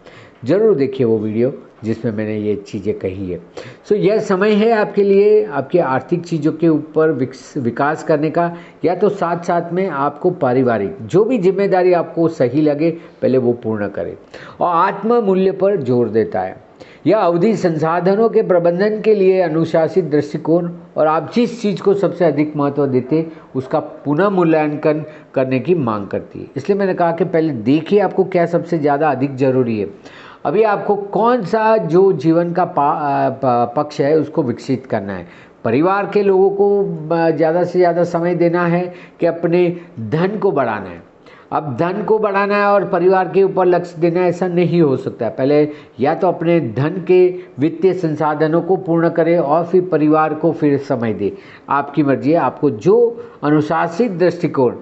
ज़रूर देखिए वो वीडियो जिसमें मैंने ये चीज़ें कही है। सो यह समय है आपके लिए आपकी आर्थिक चीज़ों के ऊपर विकास करने का, या तो साथ साथ में आपको पारिवारिक जो भी जिम्मेदारी आपको सही लगे पहले वो पूर्ण करें। और आत्म मूल्य पर जोर देता है। यह अवधि संसाधनों के प्रबंधन के लिए अनुशासित दृष्टिकोण और आप जिस चीज़ को सबसे अधिक महत्व देते उसका पुनः मूल्यांकन करने की मांग करती है। इसलिए मैंने कहा कि पहले देखिए आपको क्या सबसे ज़्यादा अधिक जरूरी है। अभी आपको कौन सा जो जीवन का पक्ष है उसको विकसित करना है। परिवार के लोगों को ज़्यादा से ज़्यादा समय देना है कि अपने धन को बढ़ाना है। अब धन को बढ़ाना है और परिवार के ऊपर लक्ष्य देना है, ऐसा नहीं हो सकता। पहले या तो अपने धन के वित्तीय संसाधनों को पूर्ण करें और फिर परिवार को फिर समय दें। आपकी मर्जी है, आपको जो अनुशासित दृष्टिकोण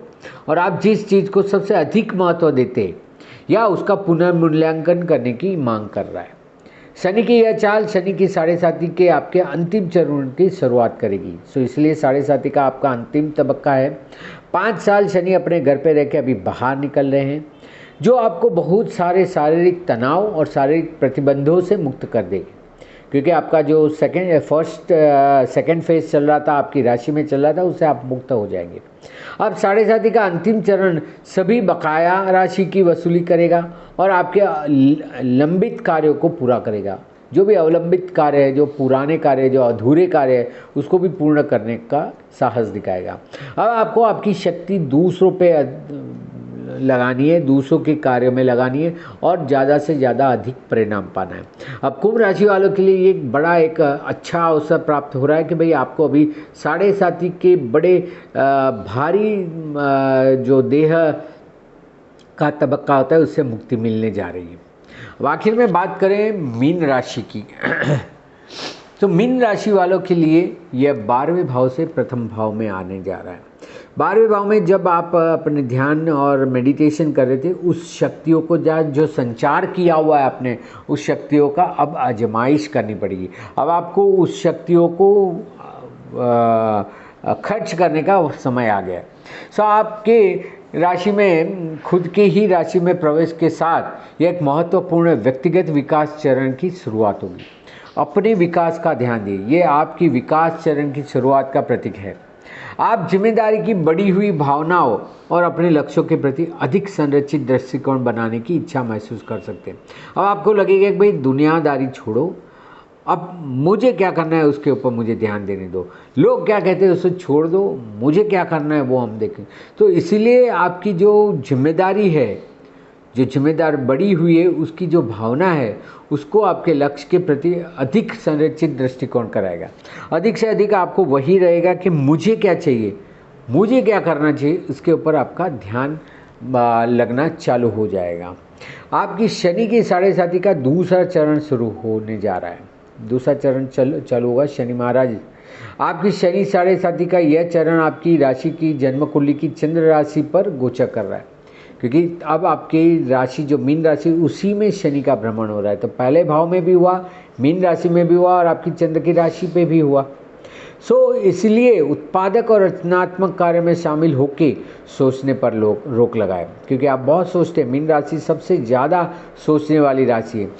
और आप जिस चीज़ को सबसे अधिक महत्व देते हैं या उसका पुनर्मूल्यांकन करने की मांग कर रहा है। शनि की यह चाल शनि की 7.5 के आपके अंतिम चरण की शुरुआत करेगी। सो इसलिए 7.5 का आपका अंतिम तबक्का है। 5 साल शनि अपने घर पे रह के अभी बाहर निकल रहे हैं, जो आपको बहुत सारे शारीरिक तनाव और शारीरिक प्रतिबंधों से मुक्त कर देगी। क्योंकि आपका जो सेकेंड फेज चल रहा था, आपकी राशि में चल रहा था, उससे आप मुक्त हो जाएंगे। अब 7.5 का अंतिम चरण सभी बकाया राशि की वसूली करेगा और आपके लंबित कार्यों को पूरा करेगा। जो भी अवलंबित कार्य है, जो पुराने कार्य है, जो अधूरे कार्य है, उसको भी पूर्ण करने का साहस दिखाएगा। अब आपको आपकी शक्ति दूसरों पे लगानी है, दूसरों के कार्यों में लगानी है और ज़्यादा से ज़्यादा अधिक परिणाम पाना है। अब कुंभ राशि वालों के लिए एक बड़ा एक अच्छा अवसर प्राप्त हो रहा है कि भाई आपको अभी 7.5 के बड़े भारी जो देह का तबक्का होता है उससे मुक्ति मिलने जा रही है। अब आखिर में बात करें मीन राशि की तो मीन राशि वालों के लिए यह 12वें भाव से प्रथम भाव में आने जा रहा है। 12वें भाव में जब आप अपने ध्यान और मेडिटेशन कर रहे थे, उस शक्तियों को जो संचार किया हुआ है आपने, उस शक्तियों का अब आजमाइश करनी पड़ेगी। अब आपको उस शक्तियों को खर्च करने का समय आ गया है। सो आपके राशि में खुद की ही राशि में प्रवेश के साथ यह एक महत्वपूर्ण व्यक्तिगत विकास चरण की शुरुआत होगी। अपने विकास का ध्यान दिए, ये आपकी विकास चरण की शुरुआत का प्रतीक है। आप जिम्मेदारी की बढ़ी हुई भावनाओं और अपने लक्ष्यों के प्रति अधिक संरचित दृष्टिकोण बनाने की इच्छा महसूस कर सकते हैं। अब आपको लगेगा कि भाई दुनियादारी छोड़ो, अब मुझे क्या करना है उसके ऊपर मुझे ध्यान देने दो, लोग क्या कहते हैं उसे छोड़ दो, मुझे क्या करना है वो हम देखें। तो इसीलिए आपकी जो जिम्मेदारी है, जो जिम्मेदार बड़ी हुई है उसकी जो भावना है उसको आपके लक्ष्य के प्रति अधिक संरचित दृष्टिकोण कराएगा। अधिक से अधिक आपको वही रहेगा कि मुझे क्या चाहिए, मुझे क्या करना चाहिए, उसके ऊपर आपका ध्यान लगना चालू हो जाएगा। आपकी शनि की 7.5 का दूसरा चरण शुरू होने जा रहा है। दूसरा चरण चालू होगा शनि महाराज। आपकी शनि 7.5 का यह चरण आपकी राशि की जन्म कुंडली की चंद्र राशि पर गोचर कर रहा है, क्योंकि अब आपकी राशि जो मीन राशि उसी में शनि का भ्रमण हो रहा है। तो पहले भाव में भी हुआ, मीन राशि में भी हुआ और आपकी चंद्र की राशि पे भी हुआ। इसलिए उत्पादक और रचनात्मक कार्य में शामिल होके सोचने पर रोक लगाए, क्योंकि आप बहुत सोचते हैं। मीन राशि सबसे ज़्यादा सोचने वाली राशि है।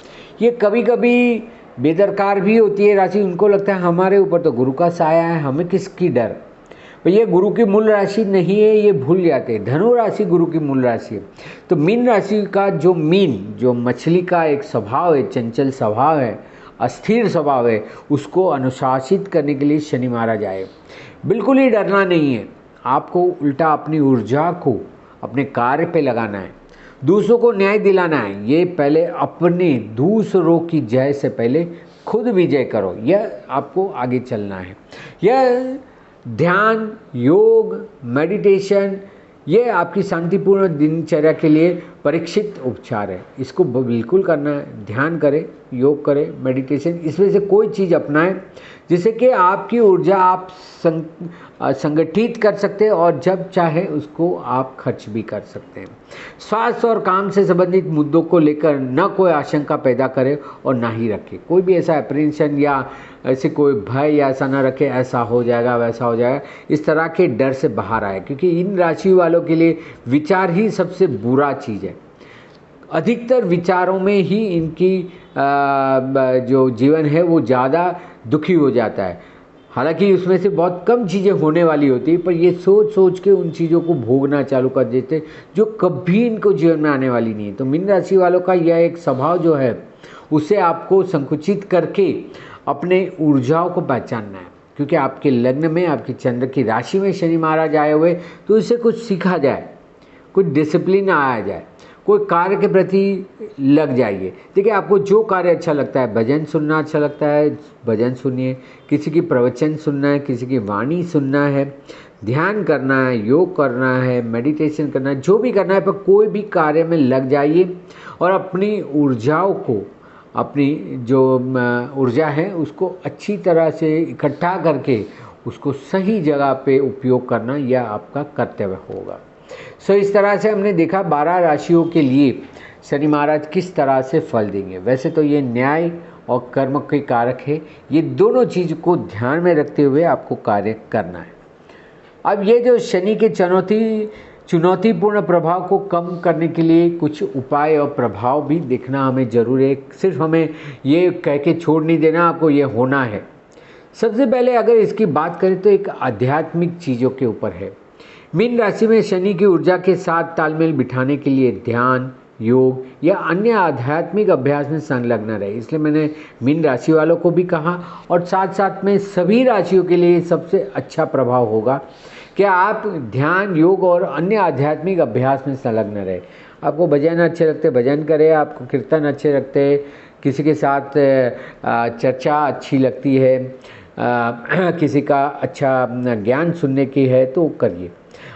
ये कभी कभी बेदरकार भी होती है राशि। उनको लगता है हमारे ऊपर तो गुरु का साया है, हमें किसकी डर। तो ये गुरु की मूल राशि नहीं है, ये भूल जाते हैं। धनु राशि गुरु की मूल राशि है। तो मीन राशि का जो मछली का एक स्वभाव है, चंचल स्वभाव है, अस्थिर स्वभाव है, उसको अनुशासित करने के लिए शनि महाराज आए। बिल्कुल ही डरना नहीं है, आपको उल्टा अपनी ऊर्जा को अपने कार्य पे लगाना है, दूसरों को न्याय दिलाना है। ये पहले अपने दूसरों की जय से पहले खुद विजय करो, यह आपको आगे चलना है। यह ध्यान, योग, मेडिटेशन, ये आपकी शांतिपूर्ण दिनचर्या के लिए परीक्षित उपचार है। इसको बिल्कुल करना है। ध्यान करें, योग करें, मेडिटेशन, इसमें से कोई चीज़ अपनाएं जिससे कि आपकी ऊर्जा आप संगठित कर सकते हैं और जब चाहे उसको आप खर्च भी कर सकते हैं। स्वास्थ्य और काम से संबंधित मुद्दों को लेकर न कोई आशंका पैदा करे और ना ही रखे। कोई भी ऐसा अप्रीहेंशन या ऐसे कोई भय या ऐसा ना रखे, ऐसा हो जाएगा वैसा हो जाएगा, इस तरह के डर से बाहर आए, क्योंकि इन राशि वालों के लिए विचार ही सबसे बुरा चीज़ है। अधिकतर विचारों में ही इनकी जो जीवन है वो ज़्यादा दुखी हो जाता है। हालांकि उसमें से बहुत कम चीज़ें होने वाली होती है, पर ये सोच सोच के उन चीज़ों को भोगना चालू कर देते जो कभी इनको जीवन में आने वाली नहीं है। तो मीन राशि वालों का यह एक स्वभाव जो है उसे आपको संकुचित करके अपने ऊर्जाओं को पहचानना है, क्योंकि आपके लग्न में आपकी चंद्र की राशि में शनि महाराज आए हुए, तो इससे कुछ सीखा जाए, कुछ डिसिप्लिन आया जाए, कोई कार्य के प्रति लग जाइए। देखिए, आपको जो कार्य अच्छा लगता है, भजन सुनना अच्छा लगता है, भजन सुनिए। किसी की प्रवचन सुनना है, किसी की वाणी सुनना है, ध्यान करना है, योग करना है, मेडिटेशन करना है, जो भी करना है, पर कोई भी कार्य में लग जाइए और अपनी ऊर्जाओं को, अपनी जो ऊर्जा है उसको अच्छी तरह से इकट्ठा करके उसको सही जगह पे उपयोग करना, यह आपका कर्तव्य होगा। इस तरह से हमने देखा 12 राशियों के लिए शनि महाराज किस तरह से फल देंगे। वैसे तो ये न्याय और कर्म के कारक है, ये दोनों चीज़ को ध्यान में रखते हुए आपको कार्य करना है। अब ये जो शनि के चुनौतीपूर्ण प्रभाव को कम करने के लिए कुछ उपाय और प्रभाव भी देखना हमें जरूर है। सिर्फ हमें ये कह के छोड़ नहीं देना आपको ये होना है। सबसे पहले अगर इसकी बात करें तो एक आध्यात्मिक चीज़ों के ऊपर है। मीन राशि में शनि की ऊर्जा के साथ तालमेल बिठाने के लिए ध्यान, योग या अन्य आध्यात्मिक अभ्यास में संलग्न रहे। इसलिए मैंने मीन राशि वालों को भी कहा, और साथ साथ में सभी राशियों के लिए सबसे अच्छा प्रभाव होगा कि आप ध्यान, योग और अन्य आध्यात्मिक अभ्यास में संलग्न रहे। आपको भजन अच्छे लगते भजन करें, आपको कीर्तन अच्छे लगते, किसी के साथ चर्चा अच्छी लगती है, किसी का अच्छा ज्ञान सुनने की है तो करिए।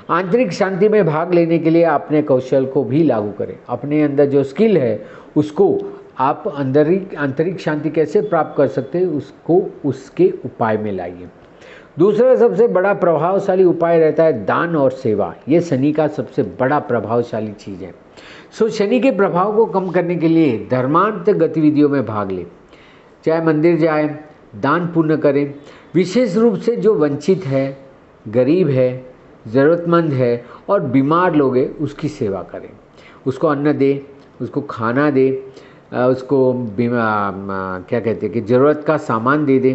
आंतरिक शांति में भाग लेने के लिए अपने कौशल को भी लागू करें। अपने अंदर जो स्किल है उसको आप आंतरिक शांति कैसे प्राप्त कर सकते हैं उसको उसके उपाय में लाइए। दूसरा सबसे बड़ा प्रभावशाली उपाय रहता है दान और सेवा। ये शनि का सबसे बड़ा प्रभावशाली चीज़ है। शनि के प्रभाव को कम करने के लिए धर्मांत गतिविधियों में भाग लें, चाहे मंदिर जाए, दान पुण्य करें। विशेष रूप से जो वंचित है, गरीब है, ज़रूरतमंद है और बीमार लोग हैं उसकी सेवा करें। उसको अन्न दे, उसको खाना दे, उसको क्या कहते हैं कि ज़रूरत का सामान दे दे,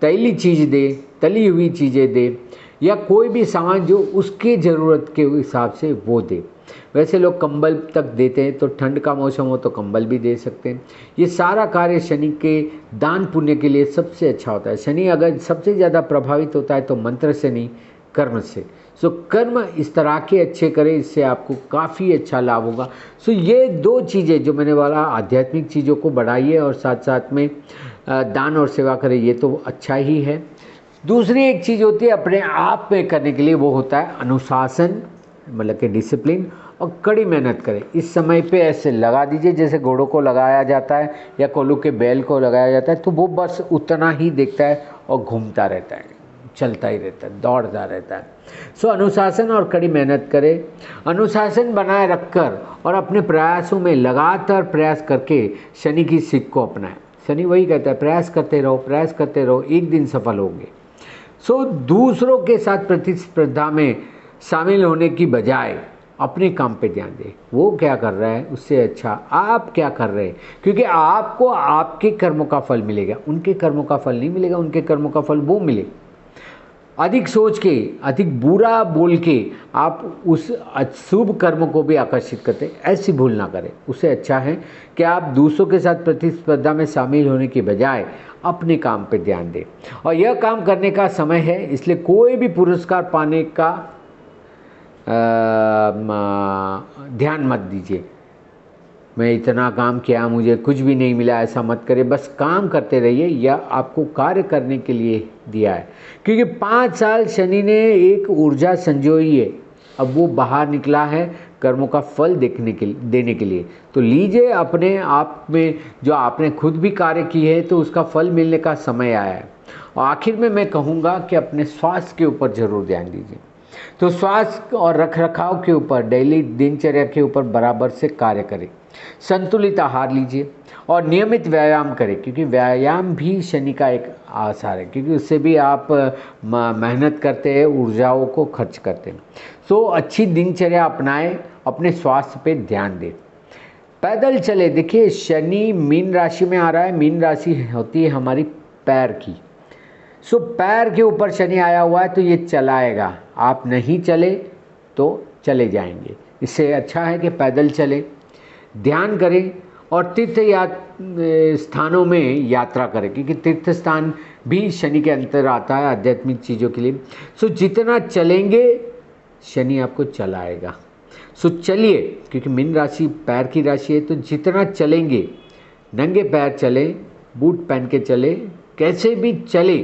तैली चीज़ दे, तली हुई चीज़ें दे, या कोई भी सामान जो उसके ज़रूरत के हिसाब से वो दे। वैसे लोग कंबल तक देते हैं, तो ठंड का मौसम हो तो कंबल भी दे सकते हैं। ये सारा कार्य शनि के दान पुण्य के लिए सबसे अच्छा होता है। शनि अगर सबसे ज़्यादा प्रभावित होता है तो मंत्र से नहीं, कर्म से। सो कर्म इस तरह के अच्छे करें, इससे आपको काफ़ी अच्छा लाभ होगा। सो ये दो चीज़ें जो मैंने बोला, आध्यात्मिक चीज़ों को बढ़ाइए और साथ साथ में दान और सेवा करें, ये तो अच्छा ही है। दूसरी एक चीज़ होती है अपने आप में करने के लिए, वो होता है अनुशासन, मतलब कि डिसिप्लिन, और कड़ी मेहनत करें। इस समय पे ऐसे लगा दीजिए जैसे घोड़ों को लगाया जाता है या कोल्हू के बैल को लगाया जाता है, तो वो बस उतना ही देखता है और घूमता रहता है, चलता ही रहता है, दौड़ता रहता है। सो अनुशासन और कड़ी मेहनत करें। अनुशासन बनाए रखकर और अपने प्रयासों में लगातार प्रयास करके शनि की सीख को अपनाएं। शनि वही कहता है, प्रयास करते रहो, प्रयास करते रहो, एक दिन सफल होंगे। सो दूसरों के साथ प्रतिस्पर्धा में शामिल होने की बजाय अपने काम पे ध्यान दें। वो क्या कर रहा है उससे अच्छा आप क्या कर रहे हैं, क्योंकि आपको आपके कर्मों का फल मिलेगा, उनके कर्मों का फल नहीं मिलेगा। उनके कर्मों का फल वो मिले। अधिक सोच के, अधिक बुरा बोल के आप उस अशुभ कर्म को भी आकर्षित करते, ऐसी भूल ना करें। उससे अच्छा है कि आप दूसरों के साथ प्रतिस्पर्धा में शामिल होने की बजाय अपने काम पर ध्यान दें। और यह काम करने का समय है, इसलिए कोई भी पुरस्कार पाने का ध्यान मत दीजिए। मैं इतना काम किया, मुझे कुछ भी नहीं मिला, ऐसा मत करिए। बस काम करते रहिए, यह आपको कार्य करने के लिए दिया है। क्योंकि 5 साल शनि ने एक ऊर्जा संजोई है, अब वो बाहर निकला है कर्मों का फल देने के लिए। तो लीजिए अपने आप में, जो आपने खुद भी कार्य की है तो उसका फल मिलने का समय आया है। और आखिर में मैं कहूँगा कि अपने स्वास्थ्य के ऊपर ज़रूर ध्यान दीजिए। तो स्वास्थ्य और रखरखाव के ऊपर, डेली दिनचर्या के ऊपर बराबर से कार्य करें। संतुलित आहार लीजिए और नियमित व्यायाम करें, क्योंकि व्यायाम भी शनि का एक आसार है, क्योंकि उससे भी आप मेहनत करते हैं, ऊर्जाओं को खर्च करते हैं। सो अच्छी दिनचर्या अपनाएं, अपने स्वास्थ्य पे ध्यान दें। पैदल चले। देखिए शनि मीन राशि में आ रहा है, मीन राशि होती है हमारी पैर की। सो पैर के ऊपर शनि आया हुआ है तो ये चलाएगा, आप नहीं चले तो चले जाएंगे। इससे अच्छा है कि पैदल चले, ध्यान करें और तीर्थ स्थानों में यात्रा करें, क्योंकि तीर्थ स्थान भी शनि के अंतर आता है आध्यात्मिक चीज़ों के लिए। सो जितना चलेंगे शनि आपको चलाएगा। सो चलिए, क्योंकि मीन राशि पैर की राशि है, तो जितना चलेंगे, नंगे पैर चलें, बूट पहन के चले, कैसे भी चले।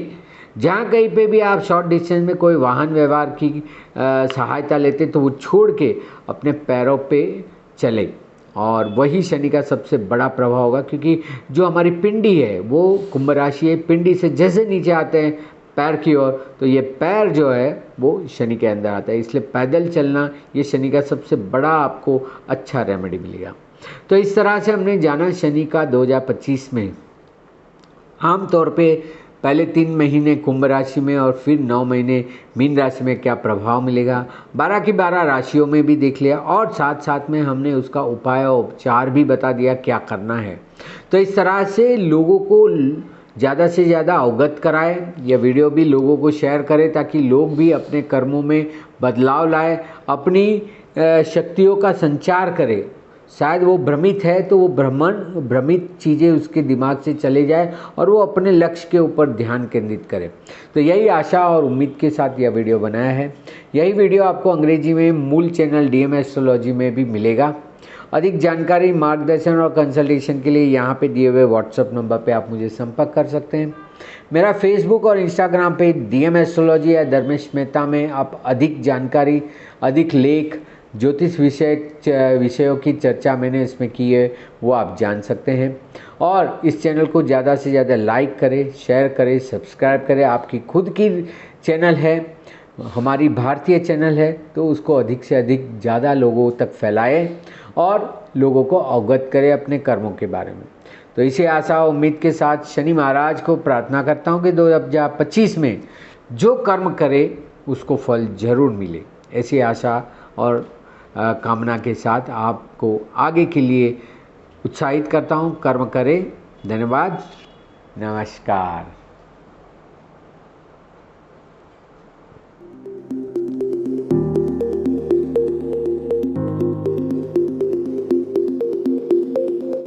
जहाँ कहीं पे भी आप शॉर्ट डिस्टेंस में कोई वाहन व्यवहार की सहायता लेते तो वो छोड़ के अपने पैरों पे चले, और वही शनि का सबसे बड़ा प्रभाव होगा। क्योंकि जो हमारी पिंडी है वो कुंभ राशि है, पिंडी से जैसे नीचे आते हैं पैर की ओर, तो ये पैर जो है वो शनि के अंदर आता है। इसलिए पैदल चलना ये शनि का सबसे बड़ा आपको अच्छा रेमेडी मिलेगा। तो इस तरह से हमने जाना शनि का 2025 में आमतौर पे पहले 3 महीने कुंभ राशि में और फिर 9 महीने मीन राशि में क्या प्रभाव मिलेगा, 12 की 12 राशियों में भी देख लिया, और साथ साथ में हमने उसका उपाय और उपचार भी बता दिया क्या करना है। तो इस तरह से लोगों को ज़्यादा से ज़्यादा अवगत कराएं। यह वीडियो भी लोगों को शेयर करें ताकि लोग भी अपने कर्मों में बदलाव लाए, अपनी शक्तियों का संचार करें। शायद वो भ्रमित है तो वो भ्रमित चीज़ें उसके दिमाग से चले जाए और वो अपने लक्ष्य के ऊपर ध्यान केंद्रित करे। तो यही आशा और उम्मीद के साथ यह वीडियो बनाया है। यही वीडियो आपको अंग्रेजी में मूल चैनल DM एस्ट्रोलॉजी में भी मिलेगा। अधिक जानकारी, मार्गदर्शन और कंसल्टेशन के लिए यहाँ पे दिए हुए व्हाट्सएप नंबर पे आप मुझे संपर्क कर सकते हैं। मेरा फेसबुक और इंस्टाग्राम पे DM एस्ट्रोलॉजी या धर्मेश मेहता में आप अधिक जानकारी, अधिक लेख, ज्योतिष विषयों की चर्चा मैंने इसमें की है, वो आप जान सकते हैं। और इस चैनल को ज़्यादा से ज़्यादा लाइक करें, शेयर करें, सब्सक्राइब करें। आपकी खुद की चैनल है, हमारी भारतीय चैनल है, तो उसको अधिक से अधिक ज़्यादा लोगों तक फैलाएं और लोगों को अवगत करें अपने कर्मों के बारे में। तो इसी आशा उम्मीद के साथ शनि महाराज को प्रार्थना करता हूँ कि 2025 में जो कर्म करे उसको फल जरूर मिले। ऐसी आशा और कामना के साथ आपको आगे के लिए उत्साहित करता हूँ। कर्म करें। धन्यवाद। नमस्कार।